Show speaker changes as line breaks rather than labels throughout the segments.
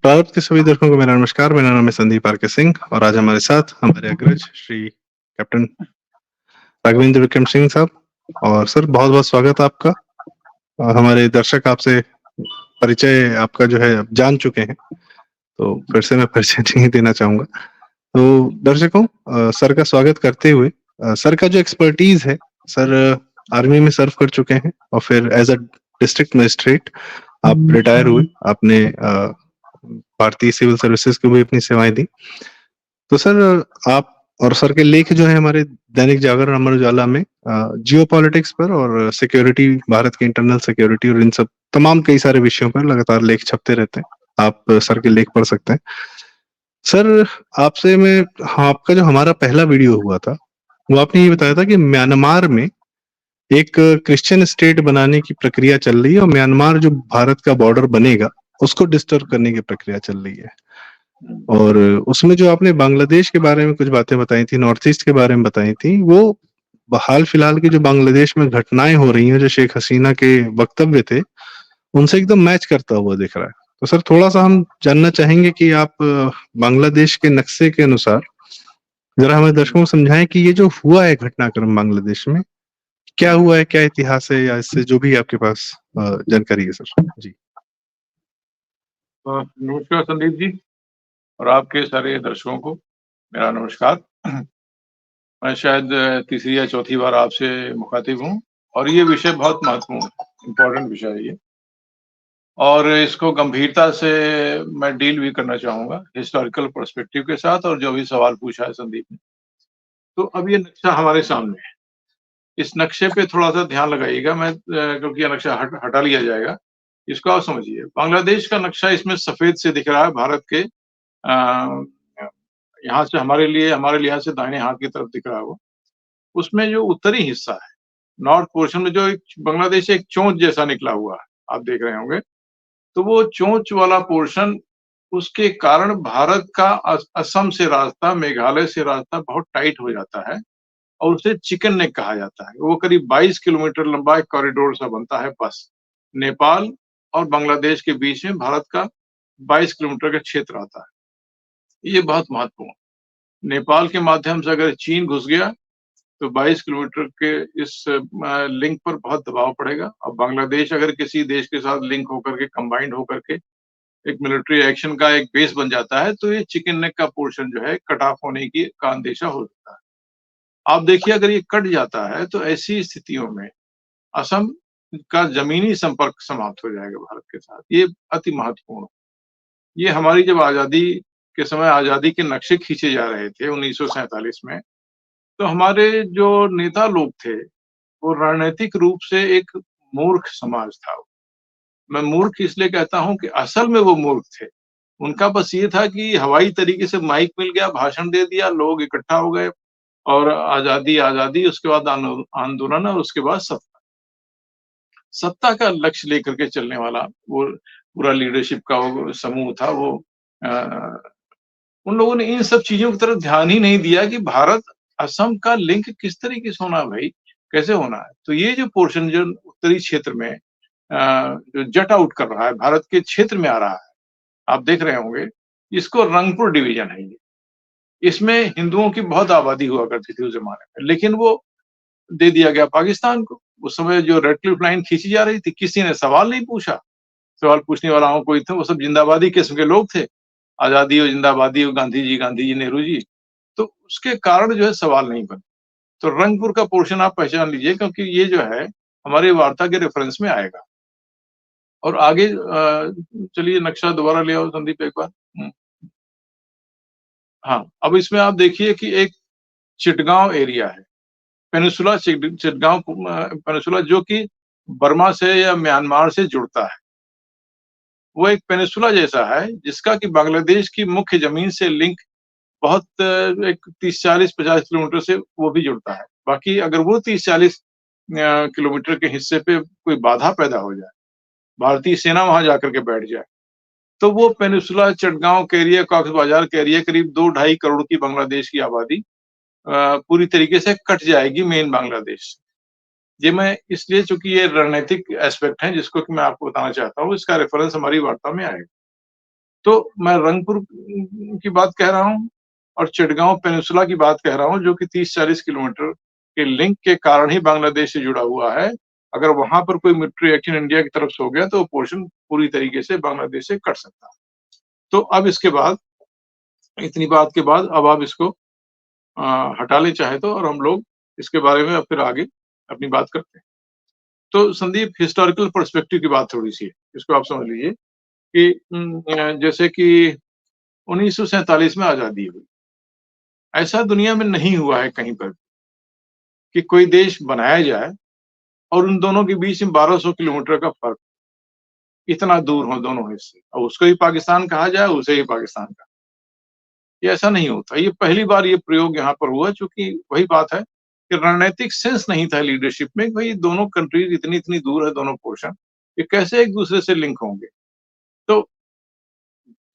भारत के सभी दर्शकों को मेरा नमस्कार। मेरा नाम है संदीप आर के सिंह और आज हमारे साथ हमारे अग्रज श्री कैप्टन राघवेंद्र विक्रम सिंह साहब। और सर बहुत-बहुत स्वागत है आपका। हमारे दर्शक आपसे परिचय आपका जो है अब जान चुके हैं, तो फिर से मैं परिचय नहीं देना चाहूँगा। तो दर्शकों सर का स्वागत करते हुए सर का जो एक्सपर्टीज़ है, सर आर्मी में सर्व कर चुके हैं और फिर एज़ अ डिस्ट्रिक्ट मजिस्ट्रेट आप रिटायर हुए। आपने भारतीय सिविल सर्विसेज को भी अपनी सेवाएँ दी। तो सर आप और सर के लेख जो हैं हमारे दैनिक जागरण, अमर उजाला में जियोपॉलिटिक्स पर और सिक्योरिटी, भारत की इंटरनल सिक्योरिटी और इन सब तमाम कई सारे विषयों पर लगातार लेख छपते रहते हैं। आप सर के लेख पढ़ सकते हैं। सर आपसे मैं हाँ, आपका जो हमारा पहला वीडियो हुआ था, वो आपने ये बताया था कि म्यांमार में एक क्रिश्चियन स्टेट बनाने की प्रक्रिया चल रही है और म्यांमार जो भारत का बॉर्डर बनेगा, उसको डिस्टर्ब करने की प्रक्रिया चल रही है। और उसमें जो आपने बांग्लादेश के बारे में कुछ बातें बताई थी, नॉर्थ ईस्ट के बारे में बताई थी, वो हाल-फिलहाल की जो बांग्लादेश में घटनाएँ हो रही हैं, जो शेख हसीना के वक्तव्य थे, उनसे एकदम मैच करता हुआ दिख रहा है। तो सर थोड़ा-सा हम जानना चाहेंगे कि आप बांग्लादेश के नक्शे के अनुसार ज़रा हमारे दर्शकों को समझाएँ कि ये जो हुआ है घटनाक्रम बांग्लादेश में, क्या हुआ है, क्या इतिहास है या इससे जो भी आपके पास जानकारी है सर? जी।
नमस्कार संदीप जी और आपके सारे दर्शकों को मेरा नमस्कार। मैं शायद तीसरी या चौथी बार आपसे मुखातिब हूँ और ये विषय बहुत महत्वपूर्ण इम्पोर्टेंट विषय है ये और इसको गंभीरता से मैं डील भी करना चाहूँगा हिस्टोरिकल पर्सपेक्टिव के साथ और जो भी सवाल पूछा है संदीप ने। तो अब ये नक्शा हमारे सामने है। इस नक्शे पे थोड़ा-सा ध्यान लगाइएगा क्योंकि ये नक्शा हटा लिया जाएगा। इसको आप समझिए। बांग्लादेश का नक्शा इसमें सफ़ेद से दिख रहा है भारत के अ, यहाँ से हमारे लिहाज से दाहिने हाथ की तरफ दिख रहा है वो। उसमें जो उत्तरी हिस्सा है, नॉर्थ पोर्शन में जो एक बांग्लादेश एक चोंच जैसा निकला हुआ है, आप देख रहे होंगे। तो वो चोंच वाला पोर्शन उसके कारण भारत का असम से रास्ता, मेघालय से रास्ता बहुत टाइट हो जाता है और उसे चिकन नेक कहा जाता है। वो करीब 22 किलोमीटर लंबा एक कॉरिडोर सा बनता है बस। नेपाल और बांग्लादेश के बीच में भारत का 22 किलोमीटर का क्षेत्र आता है। ये बहुत महत्वपूर्ण नेपाल के माध्यम से अगर चीन घुस गया तो 22 किलोमीटर के इस लिंक पर बहुत दबाव पड़ेगा और बांग्लादेश अगर किसी देश के साथ लिंक होकर के कंबाइंड होकर के एक मिलिट्री एक्शन का एक बेस बन जाता है तो ये चिकन नेक का पोर्शन जो है कट ऑफ होने की का अंदेशा हो सकता है। आप देखिए अगर ये कट जाता है तो ऐसी स्थितियों में असम का जमीनी संपर्क समाप्त हो जाएगा भारत के साथ। ये अति महत्वपूर्ण। ये हमारी जब आज़ादी के समय आज़ादी के नक्शे खींचे जा रहे थे 1947 में, तो हमारे जो नेता लोग थे, वो राजनैतिक रूप से एक मूर्ख समाज था। मैं मूर्ख इसलिए कहता हूँ कि असल में वो मूर्ख थे। उनका बस ये था कि हवाई तरीके से माइक मिल गया, भाषण दे दिया, लोग इकट्ठा हो गए और आज़ादी, आज़ादी उसके बाद आंदोलन और उसके बाद सत्ता। सत्ता का लक्ष्य लेकर के चलने वाला वो पूरा लीडरशिप का वो समूह था वो अ, उन लोगों ने इन सब चीज़ों की तरफ ध्यान ही नहीं दिया कि भारत असम का लिंक किस तरीके से होना है भाई, कैसे होना है? तो ये जो पोर्शन जो उत्तरी क्षेत्र में जो जट आउट कर रहा है, भारत के क्षेत्र में आ रहा है, आप देख रहे होंगे, इसको रंगपुर डिवीज़न है ये। इसमें हिंदुओं की बहुत आबादी हुआ करती थी उस ज़माने में, लेकिन वो दे दिया गया पाकिस्तान को। उस समय जो रेड क्लिफ लाइन खींची जा रही थी, किसी ने सवाल नहीं पूछा। सवाल पूछने वाला कोई था, वो सब जिंदाबादी किस्म के लोग थे। आज़ादी हो, जिंदाबादी हो, गांधी जी, नेहरू जी। तो उसके कारण जो है सवाल नहीं बने। तो रंगपुर का पोर्शन आप पहचान लीजिए क्योंकि ये जो है हमारी वार्ता के रेफरेंस में आएगा। और आगे चलिए नक्शा दोबारा ले आओ संदीप एक बार। हाँ, अब इसमें आप देखिए कि एक चिटगाँव एरिया है। पेनिनसुला चिटगाँव पेनिनसुला जो कि बर्मा से या म्यांमार से जुड़ता है। वो एक पेनिनसुला जैसा है जिसका कि बांग्लादेश की मुख्य ज़मीन से लिंक बहुत एक 30, 40, 50 किलोमीटर से वो भी जुड़ता है। बाकी अगर वो 30-40 किलोमीटर के हिस्से पे कोई बाधा पैदा हो जाए, भारतीय सेना वहाँ जाकर के बैठ जाए, तो वो पेनिनसुला चटगाँव के एरिया, कॉक्स बाज़ार के एरिया करीब 2 ढाई करोड़ की बांग्लादेश की आबादी पूरी तरीके से कट जाएगी मेन बांग्लादेश से। ये मैं इसलिए चूँकि ये रणनीतिक एस्पेक्ट है जिसको कि मैं आपको बताना चाहता हूँ, इसका रेफरेंस हमारी वार्ता में आएगा। तो मैं रंगपुर की बात कह रहा हूँ और चिटगांव पेनिनसुला की बात कह रहा हूँ, जो कि 30-40 किलोमीटर के लिंक के कारण ही बांग्लादेश से जुड़ा हुआ है। अगर वहाँ पर कोई मिलिट्री एक्शन इंडिया की तरफ से हो गया तो वो पोर्शन पूरी तरीके से बांग्लादेश से कट सकता है। तो अब इसके बाद, इतनी बात के बाद, अब आप इसको हटा लें चाहे तो, और हम लोग इसके बारे में अब फिर आगे अपनी बात करते हैं। तो संदीप, हिस्टोरिकल पर्सपेक्टिव की बात थोड़ी-सी है, इसको आप समझ लीजिए कि जैसे कि 1947 में आज़ादी हुई। ऐसा दुनिया में नहीं हुआ है कहीं पर कि कोई देश बनाया जाए और उन दोनों के बीच में 1200 किलोमीटर का फ़र्क, इतना दूर हों दोनों हिस्से, और उसको ही पाकिस्तान कहा जाए, उसे ही पाकिस्तान कहा। ये ऐसा नहीं होता। ये पहली बार ये प्रयोग यहाँ पर हुआ, चूँकि वही बात है कि रणनीतिक सेंस नहीं था लीडरशिप में, भई दोनों कंट्रीज़ इतनी-इतनी दूर है, दोनों पोर्शन, ये कैसे एक-दूसरे से लिंक होंगे? तो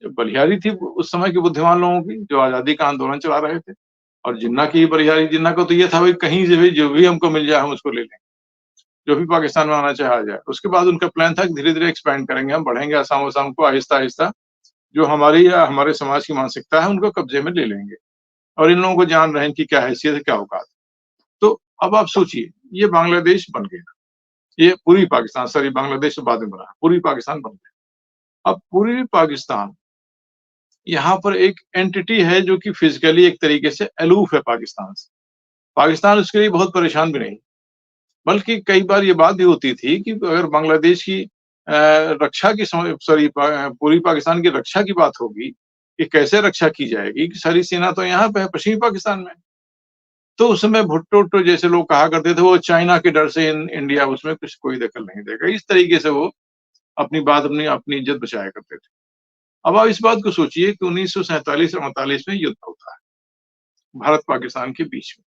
बलिहारी थी उस समय के बुद्धिमान लोगों की, जो आज़ादी का आंदोलन चला रहे थे, और जिन्ना की बलिहारी, जिन्ना को तो ये था, भई कहीं से भी जो भी हमको मिल जाए हम उसको ले लें। जो भी पाकिस्तान में आना चाहे आ जाए। उसके बाद उनका प्लान था कि धीरे-धीरे एक्सपैंड करेंगे, हम बढ़ेंगे असम-वसम को आहिस्ता-आहिस्ता, जो हमारी या हमारे समाज की मानसिकता है उनको कब्ज़े में ले लेंगे, और इन लोगों को जान रहे हैं इनकी क्या हैसियत है, क्या औकात है। तो अब आप सोचिए, ये बांग्लादेश बन गया। ये पूर्वी पाकिस्तान, सॉरी, बांग्लादेश तो बाद में बना, पूर्वी पाकिस्तान बन गया। अब पूर्वी पाकिस्तान, यहाँ पर एक एंटिटी है जो कि फिज़िकली एक तरीके से अलूफ है पाकिस्तान से। पाकिस्तान उसके लिए बहुत परेशान भी नहीं। बल्कि कई बार ये बात भी होती थी कि अगर बांग्लादेश की रक्षा की सॉरी पूर्वी पाकिस्तान की रक्षा की बात होगी कि कैसे रक्षा की जाएगी, कि सारी सेना तो यहाँ पे है, पश्चिमी पाकिस्तान में। तो उस समय भुट्टो जैसे लोग कहा करते थे, वो चाइना के डर से इंडिया उसमें कुछ कोई दखल नहीं देगा। इस तरीके से वो अपनी बात, अपनी अपनी इज्जत बचाया करते थे। अब आप इस बात को सोचिए कि 1947-48 में युद्ध होता है भारत पाकिस्तान के बीच में,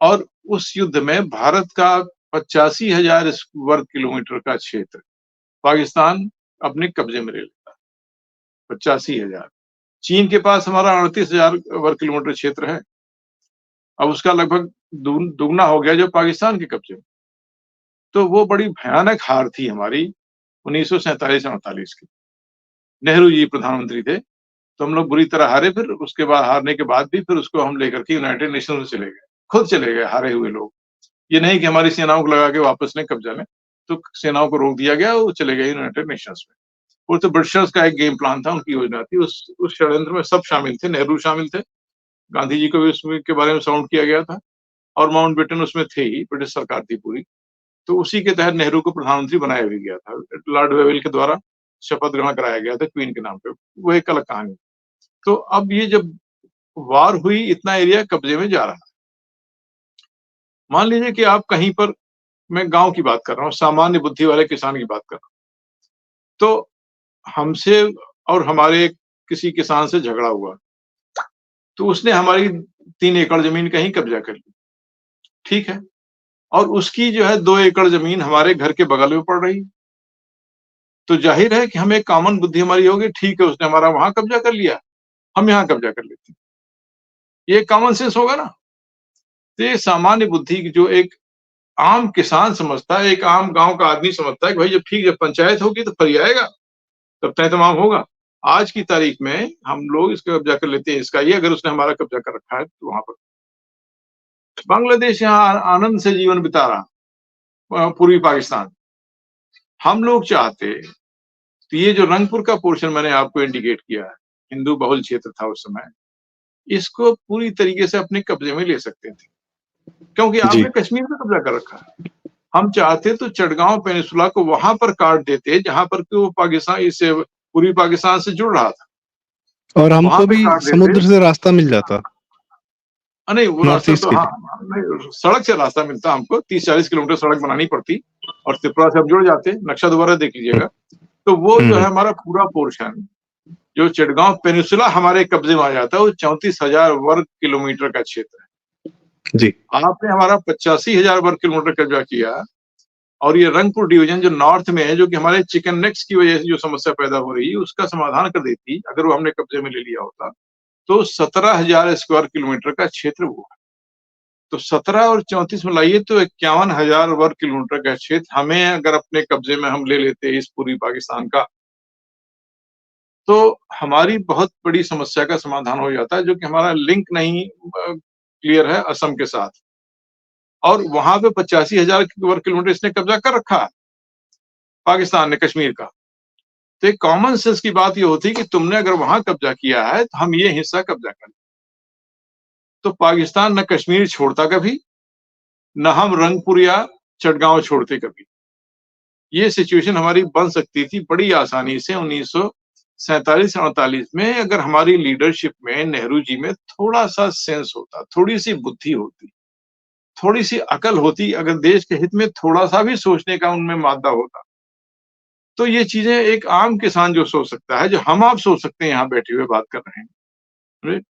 और उस युद्ध में भारत का 85,000 वर्ग किलोमीटर का क्षेत्र पाकिस्तान अपने कब्जे में ले लेता है। 85,000। चीन के पास हमारा 38,000 वर्ग किलोमीटर क्षेत्र है। अब उसका लगभग दुगना हो गया जो पाकिस्तान के कब्जे में। तो वो बड़ी भयानक हार थी हमारी 1947-48 की। नेहरू जी प्रधानमंत्री थे, तो हम लोग बुरी तरह हारे। फिर उसके बाद, हारने के बाद भी, फिर उसको हम लेकर के यूनाइटेड नेशंस में चले गए। खुद चले गए हारे हुए लोग। ये नहीं कि हमारी सेनाओं को लगा के वापस लें कब्जा में, तो सेनाओं को रोक दिया गया, वो चले गए यूनाइटेड नेशंस में। वो तो ब्रिटिशर्स का एक गेम प्लान था, उनकी योजना थी। उस षड्यंत्र में सब शामिल थे, नेहरू शामिल थे, गांधी जी को भी उसमें के बारे में साउंड किया गया था, और माउंटबेटन उसमें थे ही, ब्रिटिश सरकार थी पूरी। तो उसी के तहत नेहरू को प्रधानमंत्री बनाया भी गया था। लॉर्ड वेवेल के द्वारा शपथ ग्रहण कराया गया था क्वीन के नाम पे। वो एक अलग कहानी। तो अब ये जब वार हुई, इतना एरिया कब्जे में जा रहा है। मान लीजिए कि आप कहीं पर, मैं गाँव की बात कर रहा हूँ, सामान्य बुद्धि वाले किसान की बात कर रहा हूँ। तो हमसे और हमारे किसी किसान से झगड़ा हुआ, तो उसने हमारी 3 एकड़ ज़मीन कहीं कब्ज़ा कर ली, ठीक है? और उसकी जो है 2 एकड़ ज़मीन हमारे घर के बगल में पड़ रही। तो ज़ाहिर है कि हमें कॉमन बुद्धि हमारी होगी, ठीक है, उसने हमारा वहाँ कब्ज़ा कर लिया, हम यहाँ कब्ज़ा कर लेते हैं। ये कॉमन सेंस होगा ना? तो ये सामान्य बुद्धि की, जो एक आम किसान समझता है, एक आम गाँव का आदमी समझता है कि भाई जब ठीक है पंचायत होगी तो फरी आएगा, तब तय तमाम होगा। आज की तारीख में हम लोग इसका कब्ज़ा कर लेते हैं, इसका ये, अगर उसने हमारा कब्ज़ा कर रखा है तो वहाँ पर। बांग्लादेश यहाँ आनंद से जीवन बिता रहा, पूर्वी पाकिस्तान। हम लोग चाहते, तो ये जो रंगपुर का पोर्शन मैंने आपको इंडिकेट किया है, हिंदू बहुल क्षेत्र था उस समय, इसको पूरी तरीके से अपने कब्जे में ले सकते थे, क्योंकि
जी।
आपने कश्मीर पे कब्जा कर रखा है। हम चाहते तो चटगांव पेनिनसुला को वहां पर काट देते, जहां पर कि वो पाकिस्तान, इससे पूर्वी पाकिस्तान से जुड़ रहा था,
और
वहां
हमको
पे
भी
काट देते।
समुद्र से रास्ता मिल जाता
नहीं, वो
नॉर्थ
रास्ता
ईस्ट
तो,
के
हाँ,
लिए।
नहीं, सड़क से रास्ता मिलता हमको, 30-40 किलोमीटर सड़क बनानी पड़ती, और त्रिपुरा से हम जुड़ जाते। नक्शा दोबारा देख
हुँ,
लीजिएगा। तो वो जो है
हुँ,
हमारा पूरा पोर्शन, जो चिटगांव पेनिनसुला हमारे कब्जे में आ जाता है, वो 34,000 वर्ग किलोमीटर का क्षेत्र है।
जी,
आपने हमारा 85,000 वर्ग किलोमीटर कब्जा किया, और ये रंगपुर डिवीजन जो नॉर्थ में है, जो कि हमारे चिकन नेक्स की वजह से जो समस्या पैदा हो रही है, उसका समाधान कर देती, अगर वो हमने कब्जे में ले लिया होता। तो 17,000 स्क्वायर किलोमीटर का क्षेत्र हुआ। तो 17 और 34 मिलाइए तो 51,000 वर्ग किलोमीटर का क्षेत्र हमें अगर अपने कब्जे में हम ले लेते इस पूर्वी पाकिस्तान का, तो हमारी बहुत बड़ी समस्या का समाधान हो जाता है, जो कि हमारा लिंक नहीं क्लियर है असम के साथ, और वहां पे 85,000 वर्ग किलोमीटर इसने कब्जा कर रखा है पाकिस्तान ने कश्मीर का। तो एक कॉमन सेंस की बात ये होती कि तुमने अगर वहां कब्जा किया है तो हम ये हिस्सा कब्जा कर लें। तो पाकिस्तान न कश्मीर छोड़ता कभी, न हम रंगपुर या चटगांव छोड़ते कभी। ये सिचुएशन हमारी बन सकती थी बड़ी आसानी से 1947-48 में, अगर हमारी लीडरशिप में नेहरू जी में थोड़ा-सा सेंस होता, थोड़ी-सी बुद्धि होती, थोड़ी-सी अकल होती, अगर देश के हित में थोड़ा-सा भी सोचने का उनमें मादा होता, तो ये चीज़ें एक आम किसान जो सोच सकता है, जो हम आप सोच सकते हैं यहाँ बैठे हुए बात कर रहे हैं, राइट?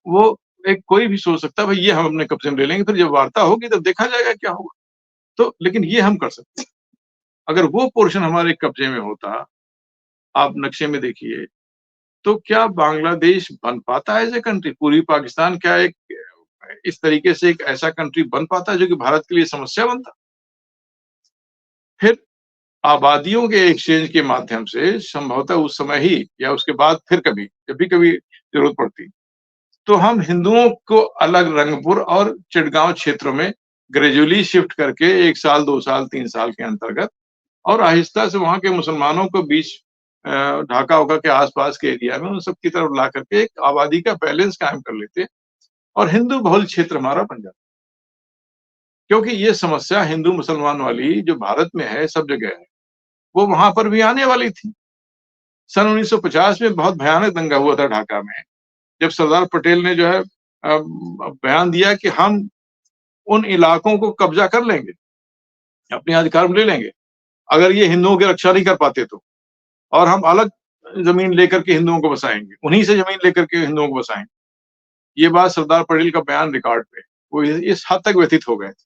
वो एक कोई भी सोच सकता है भाई ये हम अपने कब्ज़े में ले लेंगे, फिर जब वार्ता होगी तब देखा जाएगा क्या होगा। तो लेकिन ये हम कर सकते हैं। अगर वो पोर्शन हमारे कब्ज़े में होता, आप नक्शे में देखिए, तो क्या बांग्लादेश बन पाता है एज़ अ कंट्री? पूर्वी पाकिस्तान क्या एक इस तरीके से एक ऐसा कंट्री बन पाता है जो कि भारत के लिए समस्या बनता? फिर आबादियों के एक्सचेंज के माध्यम से संभवतः उस समय ही या उसके बाद फिर कभी, जब भी कभी ज़रूरत पड़ती, तो हम हिंदुओं को अलग रंगपुर और चिटगाँव क्षेत्रों में ग्रेजुअली शिफ्ट करके 1 साल, 2 साल, 3 साल के अंतर्गत, और आहिस्ता से वहाँ के मुसलमानों को बीच ढाका-वाका के आस-पास के एरिया में उन सब की तरफ ला करके एक आबादी का बैलेंस कायम कर लेते और हिंदू बहुल क्षेत्र हमारा बन जाता। क्योंकि ये समस्या हिंदू-मुसलमान वाली जो भारत में है, सब जगह है, वो वहाँ पर भी आने वाली थी। सन 1950 में बहुत भयानक दंगा हुआ था ढाका में, जब सरदार पटेल ने जो है बयान दिया कि हम उन इलाकों को कब्जा कर लेंगे, अपने अधिकार में ले लेंगे, अगर ये हिंदुओं की रक्षा नहीं कर पाते तो। और हम अलग ज़मीन लेकर के हिंदुओं को बसाएँगे, उन्हीं से ज़मीन लेकर के हिंदुओं को बसाएँगे। ये बात सरदार पटेल का बयान रिकॉर्ड पे, वो इस हद तक व्यथित हो गए थे।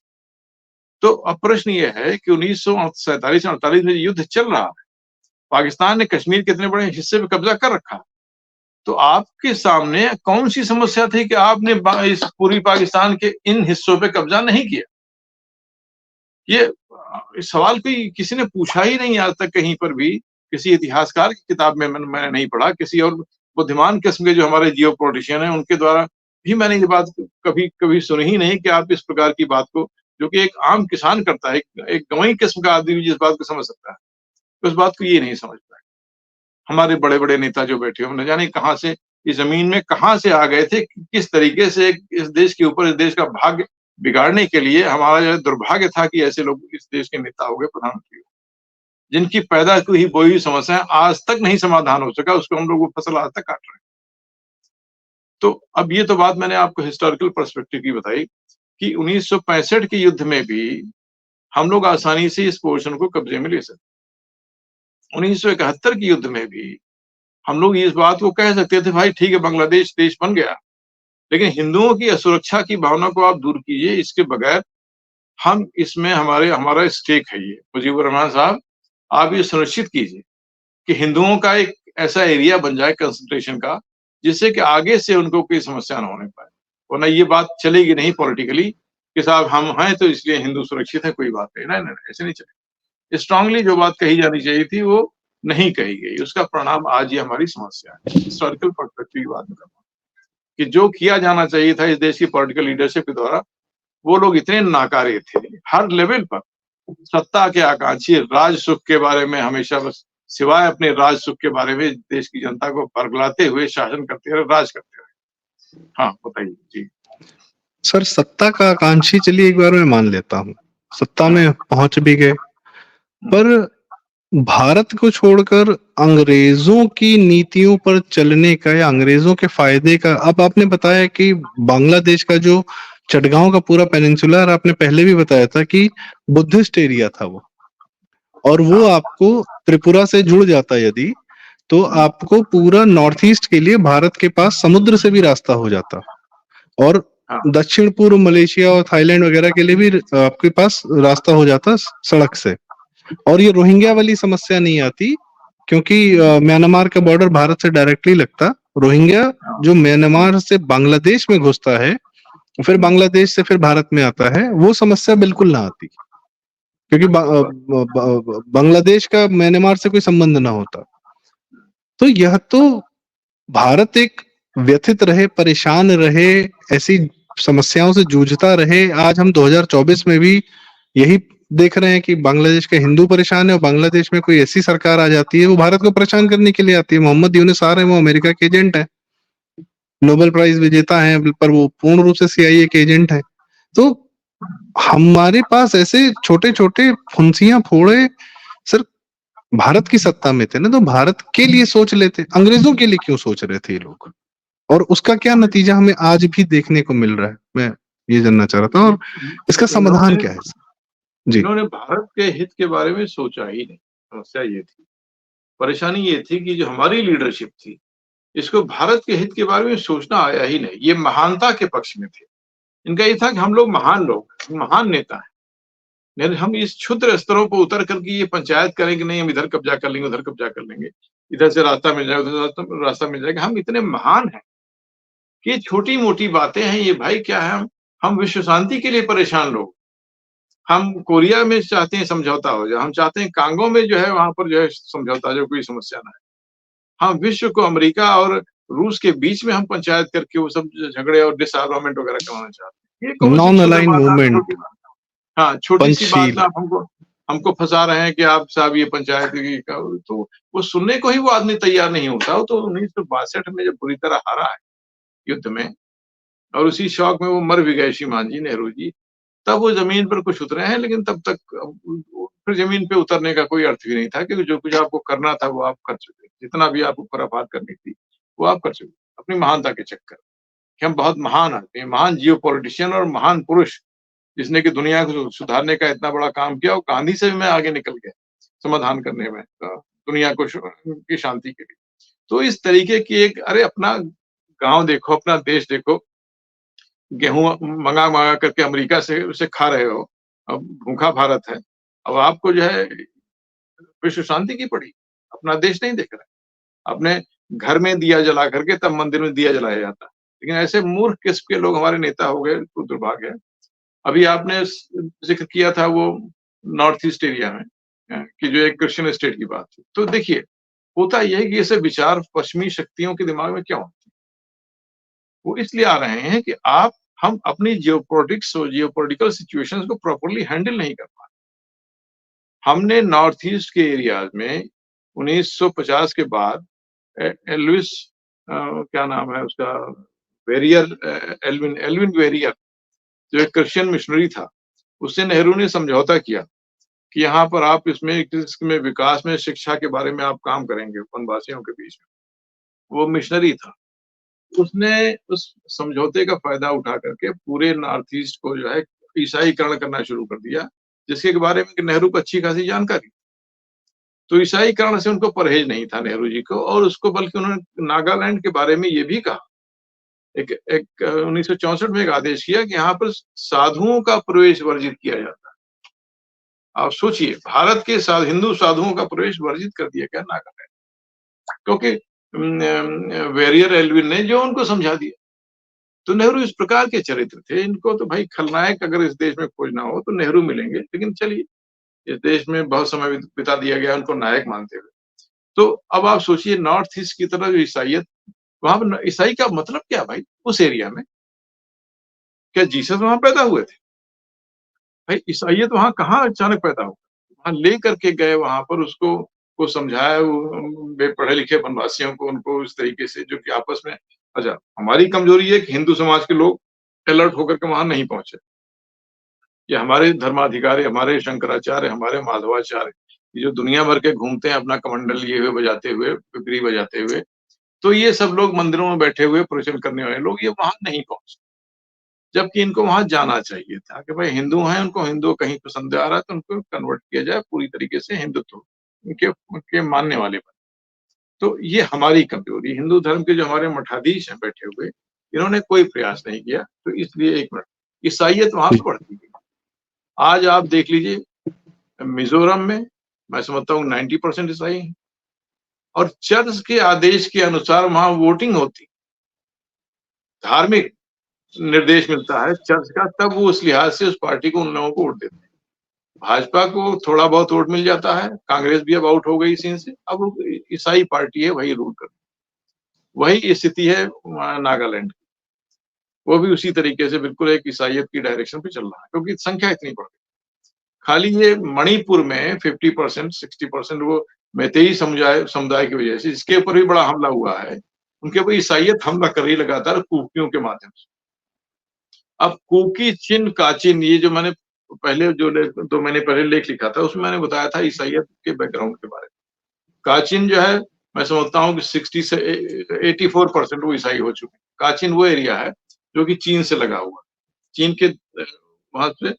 तो अब प्रश्न ये है कि 1947-48 में युद्ध चल रहा है, पाकिस्तान ने कश्मीर के इतने बड़े हिस्से पे कब्जा कर रखा है। तो आपके सामने कौन-सी समस्या थी कि आपने इस पूर्वी पाकिस्तान के इन हिस्सों पे कब्जा नहीं किया? ये इस सवाल कोई किसी ने पूछा ही नहीं आज तक कहीं पर भी, किसी इतिहासकार की किताब में मैंने नहीं पढ़ा, किसी और बुद्धिमान किस्म के जो हमारे जियोपॉलिटिशियन हैं, उनके द्वारा भी मैंने ये बात कभी सुनी ही नहीं कि आप इस प्रकार की बात को, जो कि एक आम किसान करता है, एक गंवई किस्म का आदमी भी जिस बात को समझ सकता है, उस बात को ये नहीं समझ पाए। हमारे बड़े-बड़े नेता जो बैठे हो, न जाने कहाँ से इस ज़मीन में कहाँ से आ गए थे, किस तरीके से इस देश के ऊपर, इस देश का भाग्य बिगाड़ने के लिए हमारा जो है दुर्भाग्य था कि ऐसे लोग इस देश के नेता हो गए, प्रधानमंत्री हो। जिनकी पैदा हुई बोई हुई समस्याएँ आज तक नहीं समाधान हो सका, उसको हम लोग वो फसल आज तक काट रहे हैं। तो अब ये तो बात मैंने आपको हिस्टोरिकल पर्सपेक्टिव की बताई कि 1965 के युद्ध में भी हम लोग आसानी से इस पोर्शन को कब्जे में ले सकते। 1971 के युद्ध में भी हम लोग इस बात को कह सकते थे, भाई ठीक है बांग्लादेश देश बन गया, लेकिन हिंदुओं की असुरक्षा की भावना को आप दूर कीजिए, इसके बगैर हम इसमें हमारा स्टेक है ये। मुजीबुर रहमान साहब, आप ये सुनिश्चित कीजिए कि हिंदुओं का एक ऐसा एरिया बन जाए कंसंट्रेशन का, जिससे कि आगे से उनको कोई समस्या ना होने पाए। वरना ये बात चलेगी नहीं पॉलिटिकली कि साहब हम हैं तो इसलिए हिंदू सुरक्षित है, कोई बात नहीं। नहीं, नहीं, ऐसे नहीं चलेगा। स्ट्रांगली जो बात कही जानी चाहिए थी वो नहीं कही गई। उसका परिणाम आज ये हमारी समस्या है। हिस्टोरिकल पर्सपेक्टिव की बात मैं कर रहा हूँ कि जो किया जाना चाहिए था इस देश की पॉलिटिकल लीडरशिप के द्वारा, वो लोग इतने नाकारे थे, हर लेवल पर। सत्ता के आकांक्षी, राज सुख के बारे में हमेशा बस सिवाय अपने राज सुख के बारे में देश की जनता को बरगलाते हुए शासन करते रहे, राज करते रहे। हाँ, बताइए? जी।
सर सत्ता का आकांक्षी चलिए एक बार मैं मान लेता हूँ, सत्ता में पहुँच भी गए, पर भारत को छोड़कर अंग्रेजों की नीतियों पर चलने का या अंग्रेजों के फायदे का, अब आपने बताया कि बांग्लादेश का जो चटगांव का पूरा पेनिनसुला, और आपने पहले भी बताया था कि बुद्धिस्ट एरिया था वो, और वो आपको त्रिपुरा से जुड़ जाता यदि, तो आपको पूरा नॉर्थ ईस्ट के लिए भारत के पास समुद्र से भी रास्ता हो जाता, और दक्षिण पूर्व मलेशिया और थाईलैंड वगैरह के लिए भी आपके पास रास्ता हो जाता सड़क से, और ये रोहिंग्या वाली समस्या नहीं आती, क्योंकि म्यांमार का बॉर्डर भारत से डायरेक्टली लगता। रोहिंग्या जो म्यांमार से बांग्लादेश में घुसता है, फिर बांग्लादेश से फिर भारत में आता है, वो समस्या बिल्कुल ना आती, क्योंकि बांग्लादेश का म्यांमार से कोई संबंध ना होता। तो यह तो भारत एक व्यथित रहे, परेशान रहे, ऐसी समस्याओं से जूझता रहे। आज हम 2024 में भी यही देख रहे हैं कि बांग्लादेश के हिंदू परेशान है और बांग्लादेश में कोई ऐसी सरकार आ जाती है, वो भारत को परेशान करने के लिए आती है। मोहम्मद यूनुस आ रहे हैं, वो अमेरिका के एजेंट है, नोबेल प्राइज विजेता हैं, पर वो पूर्ण रूप से सीआईए के एजेंट है। तो हमारे पास ऐसे छोटे-छोटे फुंसियाँ फोड़े सर भारत की सत्ता में थे ना, तो भारत के लिए सोच लेते। अंग्रेजों के लिए क्यों सोच रहे थे ये लोग? और उसका क्या नतीजा हमें आज भी देखने को मिल रहा है? मैं ये जानना चाह रहा था और इसका समाधान
इन्होंने
क्या है? जी।
इन्होंने भारत के हित के बारे में सोचा ही नहीं। समस्या ये थी। परेशानी ये थी कि जो हमारी लीडरशिप थी, इसको भारत के हित के बारे में सोचना आया ही नहीं। ये महानता के पक्ष में थे। इनका ये था कि हम लोग महान लोग, महान नेता हैं। नहीं, हम इस क्षुद्र स्तरों पर उतर करके ये पंचायत करें कि नहीं, हम इधर कब्जा कर लेंगे, उधर कब्जा कर लेंगे, इधर से रास्ता मिल जाएगा, उधर से रास्ता मिल जाएगा। हम इतने महान हैं कि ये छोटी-मोटी बातें हैं। ये भाई क्या है, हम विश्व शांति के लिए परेशान लोग। हम कोरिया में चाहते हैं समझौता हो जाए, हम चाहते हैं कांगो में जो है वहाँ पर जो है समझौता, जो कोई समस्या ना है। हम विश्व को अमेरिका और रूस के बीच में हम पंचायत करके वो सब झगड़े और डिसआर्मामेंट वगैरह करवाना चाहते हैं। ये कौन सी
नॉन
क्षुद्र
अलाइन
बात है, आप छोटी
मूवमेंट,
बात, हाँ, छोटी-सी बात
पंचशील।
में आप हमको हमको फँसा रहे हैं कि आप साहब ये पंचायत की तो वो सुनने को ही वो आदमी तैयार नहीं होता। वो तो 1962 में जब बुरी तरह हारा है युद्ध में और उसी शौक में वो मर भी गए श्रीमान जी, नेहरू जी, तब वो ज़मीन पर कुछ उतरे हैं, लेकिन तब तक फिर ज़मीन पे उतरने का कोई अर्थ भी नहीं था, क्योंकि जो कुछ आपको करना था वो आप कर चुके। जितना भी आपको खुरापात करनी थी, वो आप कर चुके, अपनी महानता के चक्कर कि हम बहुत महान आदमी हैं, महान जियोपॉलिटिशियन और महान पुरुष, जिसने कि दुनिया को सुधारने का इतना बड़ा काम किया और गांधी से भी मैं आगे निकल गया समाधान करने में, दुनिया को की शांति के लिए। तो इस तरीके की एक, अरे अपना गाँव देखो, अपना देश देखो, गेहूँ मँगा-मँगा करके अमेरिका से उसे खा रहे हो। अब भूखा भारत है। अब आपको जो है विश्व शांति की पड़ी, अपना देश नहीं देख रहा है। अपने घर में दिया जला करके तब मंदिर में दिया जलाया जाता है। लेकिन ऐसे मूर्ख किस्म के लोग हमारे नेता हो गए, तो दुर्भाग्य है। अभी आपने ज़िक्र किया था वो नॉर्थ ईस्ट एरिया में कि जो एक क्रिश्चियन स्टेट की बात थी। तो देखिए, होता ये है कि ऐसे विचार पश्चिमी शक्तियों के दिमाग में क्यों आते हैं? वो इसलिए आ रहे हैं कि हम अपनी जियोपॉलिटिक्स और जियोपॉलिटिकल सिचुएशंस को प्रॉपर्ली हैंडल नहीं कर पा रहे। हमने नॉर्थ ईस्ट के एरियाज़ में 1950 के बाद एल्विस क्या नाम है उसका, वेरियर, एल्विन एल्विन वेरियर, जो एक क्रिश्चियन मिशनरी था, उससे नेहरू ने समझौता किया कि यहाँ पर आप इसमें विकास में, शिक्षा के बारे में आप काम करेंगे वनवासियों के बीच में। वो मिशनरी था। उसने उस समझौते का फ़ायदा उठा करके पूरे नॉर्थ ईस्ट को जो है ईसाईकरण करना शुरू कर दिया, जिसके बारे में कि नेहरू को अच्छी खासी जानकारी। तो ईसाईकरण से उनको परहेज नहीं था नेहरू जी को, और उसको बल्कि उन्होंने नागालैंड के बारे में ये भी कहा। एक एक 1964 में एक आदेश किया कि यहाँ पर साधुओं का प्रवेश वर्जित किया जाता है। आप सोचिए, भारत के हिंदू साधुओं का प्रवेश वर्जित कर दिया गया नागालैंड, क्योंकि वेरियर एल्विन ने जो उनको समझा दिया। तो नेहरू इस प्रकार के चरित्र थे। इनको तो भाई खलनायक अगर इस देश में खोजना हो तो नेहरू मिलेंगे, लेकिन चलिए, इस देश में बहुत समय बिता दिया गया उनको नायक मानते हुए। तो अब आप सोचिए, नॉर्थ ईस्ट की तरफ जो ईसाइयत, वहाँ पर ईसाई का मतलब क्या भाई उस एरिया में? क्या जीसस वहाँ पैदा हुए थे? भाई ईसाइयत वहाँ कहाँ अचानक पैदा हुआ? वहाँ लेकर के गए, वहाँ पर उसको को समझाया, पढ़े लिखे वनवासियों को, उनको इस तरीके से जो कि आपस में। अच्छा, हमारी कमजोरी है कि हिंदू समाज के लोग अलर्ट होकर के वहाँ नहीं पहुँचे। ये हमारे धर्माधिकारी, हमारे शंकराचार्य, हमारे माधवाचार्य, ये जो दुनिया भर के घूमते हैं अपना कमंडल लिए हुए, बजाते हुए, पिपरी बजाते हुए, तो ये सब लोग मंदिरों में बैठे हुए प्रवचन करने वाले लोग ये वहाँ नहीं पहुँचे। जबकि इनको वहाँ जाना चाहिए था कि भाई हिंदू हैं, उनको हिंदू कहीं पसंद आ रहा है तो उनको कन्वर्ट किया जाए पूरी तरीके से हिंदुत्व उनके मानने वाले बने। तो ये हमारी कमजोरी, हिंदू धर्म के जो हमारे मठाधीश हैं बैठे हुए, इन्होंने कोई प्रयास नहीं किया। तो इसलिए एक मिनट, ईसाइयत वहाँ पे बढ़ती गई। आज आप देख लीजिए, मिज़ोरम में मैं समझता हूँ 90% ईसाई हैं, और चर्च के आदेश के अनुसार वहाँ वोटिंग होती, धार्मिक निर्देश मिलता है चर्च का, तब वो उस लिहाज से उस पार्टी को, उन लोगों को वोट देते हैं। भाजपा को थोड़ा बहुत वोट मिल जाता है, कांग्रेस भी अब आउट हो गई सीन से, अब वो ईसाई पार्टी है, वही रूल कर, वही स्थिति है नागालैंड। वो भी उसी तरीके से बिल्कुल एक ईसाइयत की डायरेक्शन पे चल रहा है, क्योंकि संख्या इतनी बढ़ गई। खाली ये मणिपुर में 50% 60% वो मैतेई समुदाय की वजह से, जिसके ऊपर भी बड़ा हमला हुआ है, उनके ऊपर ईसाइयत हमला कर रही लगातार कुकियों के माध्यम से। अब कुकी, चिन, काचिन, ये जो मैंने पहले 2 महीने पहले लेख लिखा था, उसमें मैंने बताया था ईसाइयत के बैकग्राउंड के बारे में। काचिन जो है, मैं समझता हूँ कि 60 से 84% वो ईसाई हो चुके हैं। काचिन वो एरिया है जो कि चीन से लगा हुआ है। चीन के वहां से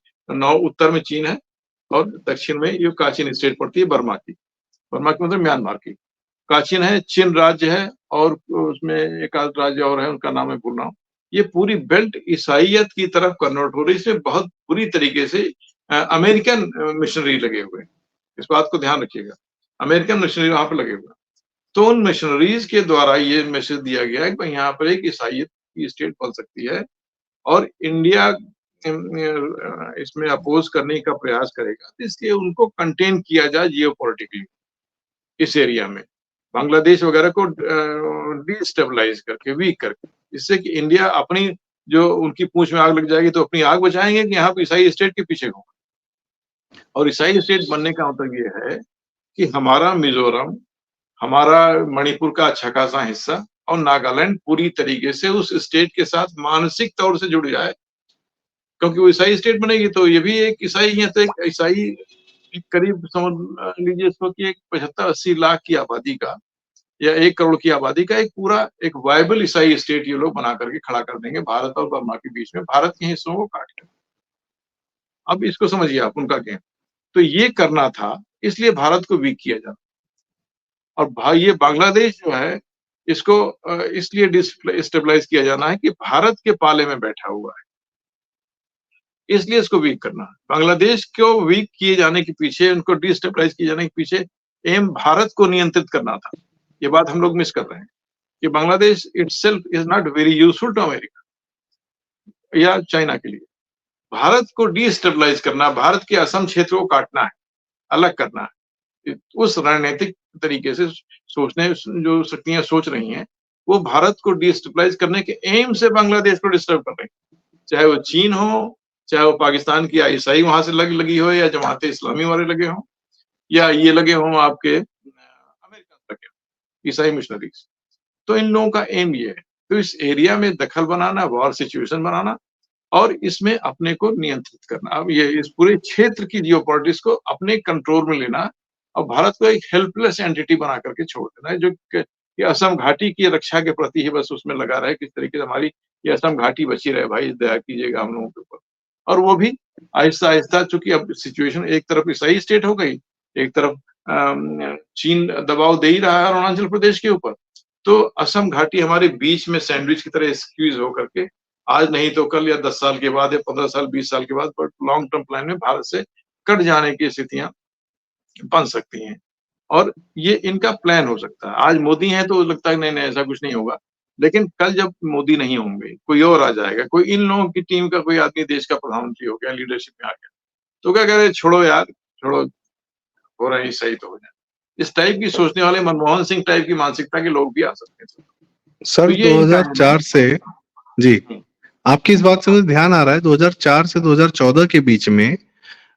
उत्तर में चीन है और दक्षिण में ये काचिन स्टेट पड़ती है, बर्मा की। बर्मा की मतलब म्यांमार की। काचिन है, चिन राज्य है और उसमें एक आध राज्य और है, उनका नाम मैं भूल रहा हूँ। ये पूरी बेल्ट ईसाइयत की तरफ कन्वर्ट हो रही है। इसमें बहुत बुरी तरीके से अमेरिकन मिशनरी लगे हुए हैं। इस बात को ध्यान रखिएगा, अमेरिकन मिशनरी वहां पर लगे हुए हैं। तो उन मिशनरीज के द्वारा ये मैसेज दिया गया है कि भाई यहाँ पर एक ईसाइयत की स्टेट बन सकती है और इंडिया इसमें अपोज करने का प्रयास करेगा, इसलिए उनको कंटेन किया जाए जियोपॉलिटिकली इस एरिया में, बांग्लादेश वगैरह को डिस्टेबलाइज करके, वीक करके, जिससे कि इंडिया अपनी जो उनकी पूंछ में आग लग जाएगी तो अपनी आग बचाएंगे कि यहाँ पे ईसाई स्टेट के पीछे घूम। और ईसाई स्टेट बनने का मतलब ये है कि हमारा मिजोरम, हमारा मणिपुर का अच्छा खासा हिस्सा और नागालैंड पूरी तरीके से उस स्टेट के साथ मानसिक तौर से जुड़ जाए, क्योंकि वो ईसाई स्टेट बनेगी तो ये भी एक ईसाई है, तो एक ईसाई करीब समझ लीजिए इसको कि एक 75-80 लाख की आबादी का या 1 करोड़ की आबादी का एक पूरा एक वायबल ईसाई स्टेट ये लोग बना करके खड़ा कर देंगे भारत और बर्मा के बीच में, भारत के हिस्सों को काट कर। अब इसको समझिए आप, उनका गेम तो ये करना था, इसलिए भारत को वीक किया जाता। और भाई ये बांग्लादेश जो है, इसको इसलिए डिस्टेबलाइज किया जाना है कि भारत के पाले में बैठा हुआ है, इसलिए इसको वीक करना है। बांग्लादेश को वीक किए जाने के पीछे, उनको डिस्टेबलाइज किए जाने के पीछे एम भारत को नियंत्रित करना था। ये बात हम लोग मिस कर रहे हैं कि Bangladesh itself is not very useful to America या चाइना के लिए। भारत को डिस्टेबलाइज करना, भारत के असम क्षेत्र को काटना है, अलग करना है। उस रणनीतिक तरीके से सोचने जो शक्तियां सोच रही हैं, वो भारत को डिस्टेबलाइज करने के एम से बांग्लादेश को डिस्टर्ब कर रही हैं। चाहे वो चीन हो, चाहे वो पाकिस्तान की आईएसआई वहां से लगी हो, या जमाते इस्लामी वाले लगे हों, या ये लगे हों आपके अमेरिका लगे हों, ईसाई मिशनरीज। तो इन लोगों का एम ये है, तो इस एरिया में दखल बनाना, वॉर सिचुएशन बनाना और इसमें अपने को नियंत्रित करना। अब ये इस पूरे क्षेत्र की जियोपॉलिटिक्स को अपने कंट्रोल में लेना और भारत को एक हेल्पलेस एंटिटी बना करके छोड़ देना है, जो कि असम घाटी की रक्षा के प्रति ही बस उसमें लगा रहे, किस तरीके से हमारी ये असम घाटी बची रहे, भाई दया कीजिएगा हम लोगों के ऊपर। और वो भी आहिस्ता आहिस्ता, चूंकि अब सिचुएशन एक तरफ ईसाई स्टेट हो गई, एक तरफ चीन दबाव दे ही रहा है अरुणाचल प्रदेश के ऊपर, तो असम घाटी हमारे बीच में सैंडविच की तरह स्क्वीज होकर के आज नहीं तो कल या 10 साल के बाद या 15 साल 20 साल के बाद, बट लॉन्ग टर्म प्लान में भारत से कट जाने की स्थितियां बन सकती हैं। और ये इनका प्लान हो सकता है। आज मोदी है तो लगता है नहीं नहीं ऐसा कुछ नहीं होगा, लेकिन कल जब मोदी नहीं होंगे, कोई और आ जाएगा, कोई इन लोगों की टीम का कोई आदमी देश का प्रधानमंत्री हो गया, लीडरशिप में आ गया, तो क्या कह रहे, छोड़ो यार, छोड़ो, हो रहा है सही तो हो जाए। इस टाइप की सोचने वाले मनमोहन सिंह टाइप की मानसिकता के लोग भी आ सकते हैं।
सर
तो ये इनका
2004 से जी, आपकी इस बात से मुझे ध्यान आ रहा है, 2004 से 2014 के बीच में